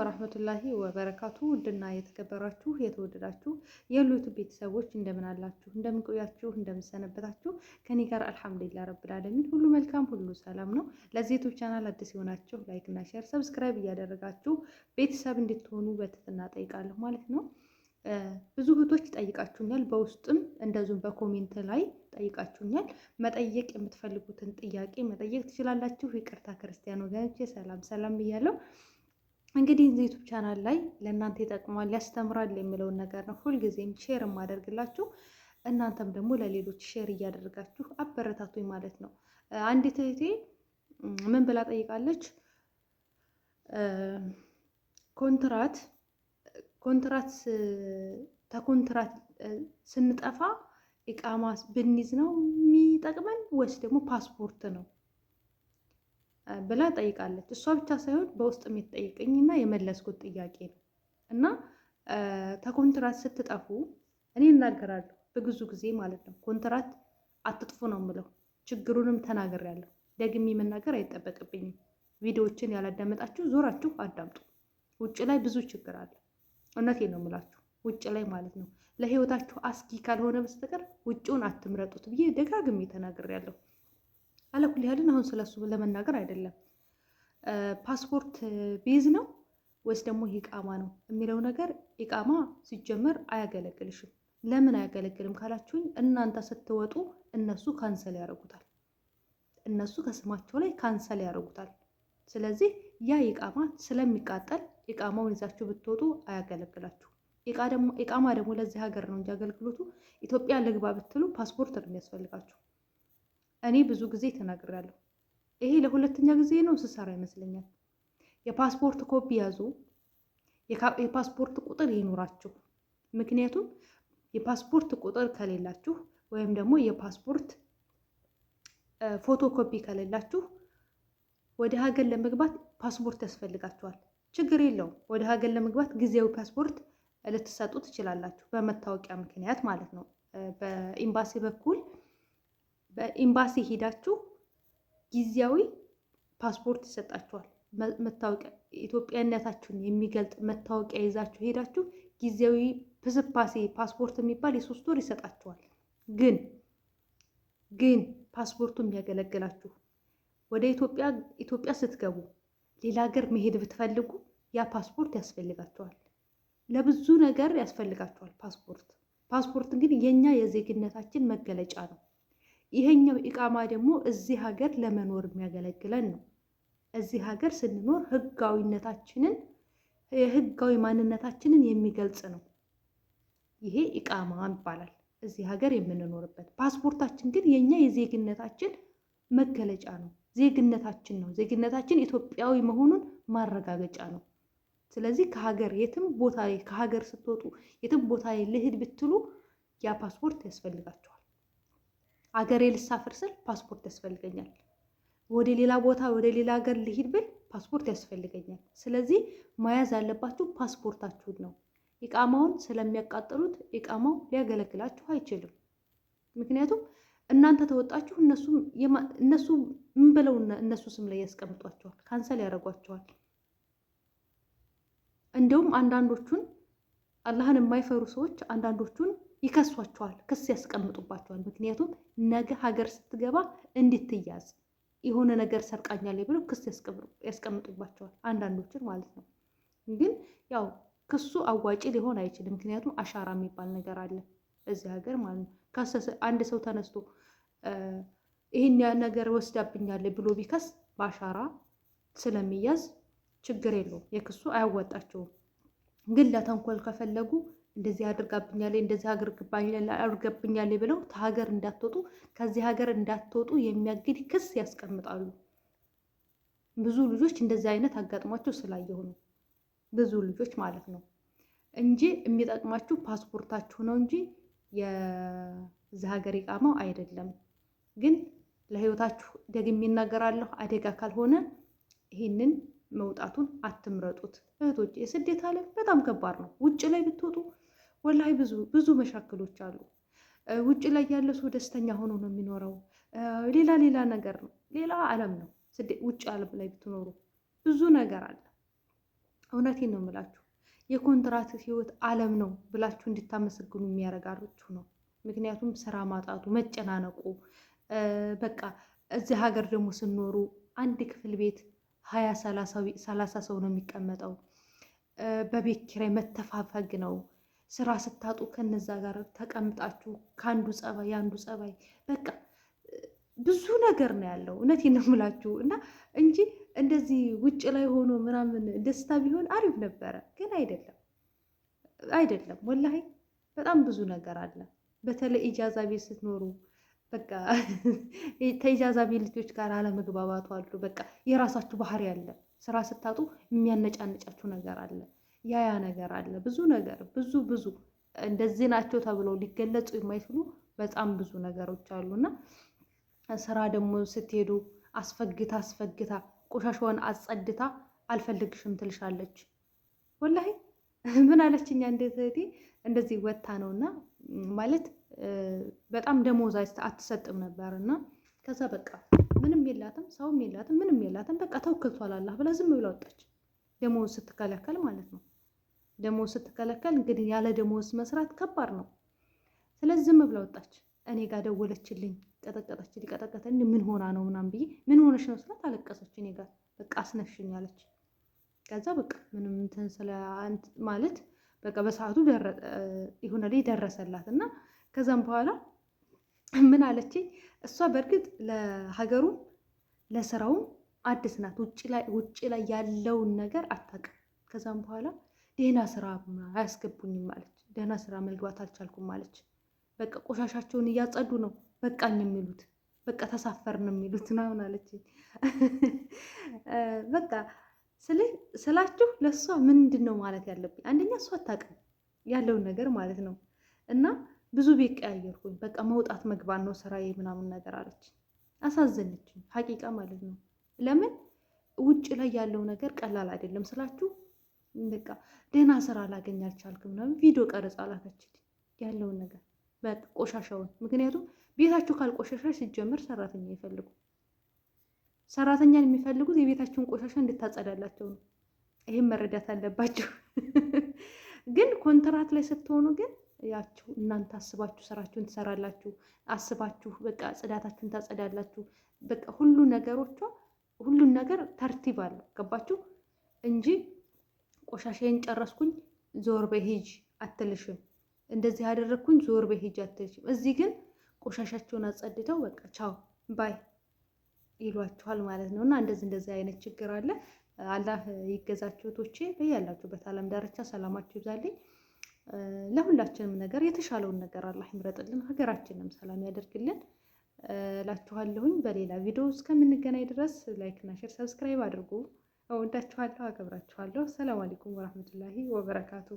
ወራህመቱላሂ ወበረካቱ። ውድና የተከበራችሁ የተወደዳችሁ የሉቱ ቤተሰቦች እንደምን አላችሁ? እንደምን ቆያችሁ? እንደምን ሰነበታችሁ? ከኔ ጋር አልሐምዱሊላህ ረብል ዓለሚን ሁሉ መልካም፣ ሁሉ ሰላም ነው። ለዚህ ዩቲዩብ ቻናል አዲስ የሆናችሁ ላይክ እና ሼር፣ ሰብስክራይብ እያደረጋችሁ ቤተሰብ እንድትሆኑ በትህትና ጠይቃለሁ ማለት ነው። ብዙ እህቶች ጠይቃችሁኛል፣ በውስጥም እንደዚሁም በኮሜንት ላይ ጠይቃችሁኛል። መጠየቅ የምትፈልጉትን ጥያቄ መጠየቅ ትችላላችሁ። ይቅርታ ክርስቲያን ወገኖቼ ሰላም ሰላም ብያለሁ። እንግዲህ እዚህ ዩቲዩብ ቻናል ላይ ለእናንተ ይጠቅማል ያስተምራል የሚለውን ነገር ነው ሁልጊዜም ሼር የማደርግላችሁ። እናንተም ደግሞ ለሌሎች ሼር እያደረጋችሁ አበረታቱኝ ማለት ነው። አንዲት እህቴ ምን ብላ ጠይቃለች? ኮንትራት ስንጠፋ ኢቃማ ብንይዝ ነው የሚጠቅመን ወይስ ደግሞ ፓስፖርት ነው ብላ ጠይቃለች። እሷ ብቻ ሳይሆን በውስጥ የተጠየቀኝና የመለስኩት ጥያቄ ነው። እና ተኮንትራት ስትጠፉ እኔ እናገራለሁ በብዙ ጊዜ ማለት ነው። ኮንትራት አትጥፉ ነው የምለው። ችግሩንም ተናግሬያለሁ። ደግሜ መናገር አይጠበቅብኝም። ቪዲዮዎችን ያላዳመጣችሁ ዞራችሁ አዳምጡ። ውጭ ላይ ብዙ ችግር አለ። እውነቴን ነው የምላችሁ፣ ውጭ ላይ ማለት ነው። ለህይወታችሁ አስጊ ካልሆነ በስተቀር ውጭውን አትምረጡት ብዬ ደጋግሜ ተናግሬያለሁ። አለኩል ያለን አሁን ስለሱ ለመናገር አይደለም። ፓስፖርት ቢዝ ነው ወይስ ደግሞ ኢቃማ ነው የሚለው ነገር፣ ኢቃማ ሲጀመር አያገለግልሽም። ለምን አያገለግልም ካላችሁኝ፣ እናንተ ስትወጡ እነሱ ካንሰል ያደርጉታል። እነሱ ከስማቸው ላይ ካንሰል ያደርጉታል። ስለዚህ ያ ኢቃማ ስለሚቃጠል ኢቃማውን ይዛችሁ ብትወጡ አያገለግላችሁ። ኢቃማ ደግሞ ለዚህ ሀገር ነው እንጂ አገልግሎቱ ኢትዮጵያ ልግባ ብትሉ ፓስፖርት ነው የሚያስፈልጋችሁ። እኔ ብዙ ጊዜ ተናግሬያለሁ። ይሄ ለሁለተኛ ጊዜ ነው ስሰራ ይመስለኛል። የፓስፖርት ኮፒ ያዙ፣ የፓስፖርት ቁጥር ይኑራችሁ። ምክንያቱም የፓስፖርት ቁጥር ከሌላችሁ ወይም ደግሞ የፓስፖርት ፎቶ ኮፒ ከሌላችሁ ወደ ሀገር ለመግባት ፓስፖርት ያስፈልጋችኋል። ችግር የለውም። ወደ ሀገር ለመግባት ጊዜያዊ ፓስፖርት ልትሰጡ ትችላላችሁ፣ በመታወቂያ ምክንያት ማለት ነው። በኤምባሲ በኩል በኤምባሲ ሄዳችሁ ጊዜያዊ ፓስፖርት ይሰጣችኋል። መታወቂያ ኢትዮጵያነታችሁን የሚገልጥ መታወቂያ ይዛችሁ ሄዳችሁ ጊዜያዊ ፕስፓሴ ፓስፖርት የሚባል የ3 ወር ይሰጣችኋል። ግን ፓስፖርቱ የሚያገለግላችሁ ወደ ኢትዮጵያ ስትገቡ ሌላ ሀገር መሄድ ብትፈልጉ ያ ፓስፖርት ያስፈልጋችኋል። ለብዙ ነገር ያስፈልጋችኋል ፓስፖርት ግን የኛ የዜግነታችን መገለጫ ነው። ይሄኛው ኢቃማ ደግሞ እዚህ ሀገር ለመኖር የሚያገለግለን ነው። እዚህ ሀገር ስንኖር ህጋዊነታችንን የህጋዊ ማንነታችንን የሚገልጽ ነው። ይሄ ኢቃማ ይባላል፣ እዚህ ሀገር የምንኖርበት። ፓስፖርታችን ግን የኛ የዜግነታችን መገለጫ ነው። ዜግነታችን ነው። ዜግነታችን ኢትዮጵያዊ መሆኑን ማረጋገጫ ነው። ስለዚህ ከሀገር የትም ቦታ ላይ ከሀገር ስትወጡ የትም ቦታ ላይ ልሂድ ብትሉ ያ ፓስፖርት ያስፈልጋቸዋል። አገሬ ልሳፍር ስል ፓስፖርት ያስፈልገኛል። ወደ ሌላ ቦታ ወደ ሌላ ሀገር ልሂድ ብል ፓስፖርት ያስፈልገኛል። ስለዚህ መያዝ ያለባችሁ ፓስፖርታችሁን ነው። ኢቃማውን ስለሚያቃጥሉት ኢቃማው ሊያገለግላችሁ አይችልም። ምክንያቱም እናንተ ተወጣችሁ እነሱ ምን ብለው እነሱ ስም ላይ ያስቀምጧቸዋል፣ ካንሰል ያደርጓቸዋል። እንደውም አንዳንዶቹን አላህን የማይፈሩ ሰዎች አንዳንዶቹን ይከሷቸዋል፣ ክስ ያስቀምጡባቸዋል። ምክንያቱም ነገ ሀገር ስትገባ እንድትያዝ የሆነ ነገር ሰርቃኛለች ብለው ክስ ያስቀምጡባቸዋል፣ አንዳንዶችን ማለት ነው። ግን ያው ክሱ አዋጪ ሊሆን አይችልም። ምክንያቱም አሻራ የሚባል ነገር አለ እዚህ ሀገር ማለት ነው። አንድ ሰው ተነስቶ ይህን ነገር ወስዳብኛለች ብሎ ቢከስ በአሻራ ስለሚያዝ ችግር የለውም፣ የክሱ አያወጣቸውም። ግን ለተንኮል ከፈለጉ እንደዚህ አድርጋብኛለች እንደዚህ አድርገብኛለች ብለው ከሀገር እንዳትወጡ ከዚህ ሀገር እንዳትወጡ የሚያግድ ክስ ያስቀምጣሉ። ብዙ ልጆች እንደዚህ አይነት አጋጥሟቸው ስላየሁ ነው፣ ብዙ ልጆች ማለት ነው። እንጂ የሚጠቅማችሁ ፓስፖርታችሁ ነው እንጂ የዚህ ሀገር ኢቃማው አይደለም። ግን ለህይወታችሁ ደግሜ እናገራለሁ፣ አደጋ ካልሆነ ይሄንን መውጣቱን አትምረጡት እህቶች። የስደት ዓለም በጣም ከባድ ነው። ውጭ ላይ ብትወጡ ወላሂ ብዙ መሻክሎች አሉ። ውጭ ላይ ያለ ሰው ደስተኛ ሆኖ ነው የሚኖረው። ሌላ ነገር ነው፣ ሌላ ዓለም ነው። ውጭ ዓለም ላይ ብትኖሩ ብዙ ነገር አለ። እውነቴን ነው የምላችሁ። የኮንትራት ህይወት ዓለም ነው ብላችሁ እንድታመሰግኑ የሚያደርጋችሁ ነው። ምክንያቱም ስራ ማጣቱ፣ መጨናነቁ በቃ እዚህ ሀገር ደግሞ ስኖሩ አንድ ክፍል ቤት 20-30 ሰው ነው የሚቀመጠው። በቤት ኪራይ መተፋፈግ ነው። ስራ ስታጡ ከነዛ ጋር ተቀምጣችሁ ከአንዱ ጸባይ የአንዱ ጸባይ በቃ ብዙ ነገር ነው ያለው። እውነቴን ነው የምላችሁ እና እንጂ እንደዚህ ውጭ ላይ ሆኖ ምናምን ደስታ ቢሆን አሪፍ ነበረ፣ ግን አይደለም ወላሂ በጣም ብዙ ነገር አለ። በተለይ ኢጃዛ ቤት ስትኖሩ በቃ ከኢጃዛ ቤት ልጆች ጋር አለመግባባቱ አሉ። በቃ የራሳችሁ ባህሪ አለ። ስራ ስታጡ የሚያነጫነጫችሁ ነገር አለ። ያ ነገር አለ። ብዙ ነገር ብዙ እንደዚህ ናቸው ተብለው ሊገለጹ የማይችሉ በጣም ብዙ ነገሮች አሉና ስራ ደግሞ ስትሄዱ አስፈግታ ቆሻሻዋን አጸድታ አልፈልግሽም ትልሻለች። ወላሂ ምን አለችኛ እንደዚህ ወታ ነውና ማለት በጣም ደሞዝ አትሰጥም ነበር እና ከዛ በቃ ምንም የላትም ሰውም የላትም ምንም የላትም በቃ ተወክልቷል አላህ ብላ ዝም ብላ ወጣች። ደሞዝ ስትከለከል ማለት ነው። ደሞዝ ስትከለከል እንግዲህ ያለ ደሞዝ መስራት ከባድ ነው። ስለዚህ ዝም ብላ ወጣች። እኔ ጋር ደወለችልኝ፣ ቀጠቀጠችኝ። ምን ሆና ነው ምናምን ብዬ ምን ሆነሽ ነው ስላት አለቀሰች። እኔ ጋር በቃ አስነሽኝ አለች። ከዛ በቃ ምንም እንትን ስለ ማለት በቃ በሰዓቱ የሆነ ላይ ደረሰላት እና ከዛም በኋላ ምን አለችኝ እሷ በእርግጥ ለሀገሩ ለስራውም አዲስ ናት። ውጭ ላይ ያለውን ነገር አታውቅም። ከዛም በኋላ ደህና ስራ አያስገቡኝም ማለች። ደህና ስራ መግባት አልቻልኩም ማለች። በቃ ቆሻሻቸውን እያጸዱ ነው በቃኝ የሚሉት፣ በቃ ተሳፈርን የሚሉት ምናምን አለችኝ። በቃ ስላችሁ ለእሷ ምንድን ነው ማለት ያለብኝ? አንደኛ እሷ አታውቅም ያለውን ነገር ማለት ነው። እና ብዙ ቤት ቀያየርኩኝ። በቃ መውጣት መግባት ነው ስራዬ ምናምን ነገር አለች። አሳዘነችኝ ሀቂቃ ማለት ነው። ለምን ውጭ ላይ ያለው ነገር ቀላል አይደለም ስላችሁ በቃ ደህና ስራ ላገኝ አልቻልክም ምናምን ቪዲዮ ቀረጻ ላከችልኝ ያለውን ነገር በቃ ቆሻሻውን። ምክንያቱም ቤታችሁ ካልቆሻሻ ሲጀምር ሰራተኛ ይፈልጉ። ሰራተኛን የሚፈልጉት የቤታችሁን ቆሻሻ እንድታጸዳላቸው ነው። ይህም መረዳት አለባችሁ። ግን ኮንትራት ላይ ስትሆኑ ግን ያችሁ እናንተ አስባችሁ ስራችሁን ትሰራላችሁ። አስባችሁ በቃ ጽዳታችሁን ታጸዳላችሁ። በቃ ሁሉን ነገር ተርቲብ አለው። ገባችሁ እንጂ ቆሻሻዬን ጨረስኩኝ ዞር በሂጅ አትልሽም። እንደዚህ ያደረግኩኝ ዞር በሂጅ አትልሽም። እዚህ ግን ቆሻሻቸውን አጸድተው በቃ ቻው ባይ ይሏችኋል ማለት ነው። እና እንደዚህ አይነት ችግር አለ። አላህ ይገዛችሁ ቶቼ በያላችሁበት ዓለም ዳርቻ ሰላማችሁ ይብዛልኝ። ለሁላችንም ነገር የተሻለውን ነገር አላህ ይምረጥልን፣ ሀገራችንም ሰላም ያደርግልን እላችኋለሁኝ። በሌላ ቪዲዮ እስከምንገናኝ ድረስ ላይክ እና ሼር ሰብስክራይብ አድርጉ። እወዳችኋለሁ፣ አከብራችኋለሁ። ሰላም አለይኩም ወራህመቱላሂ ወበረካቱ።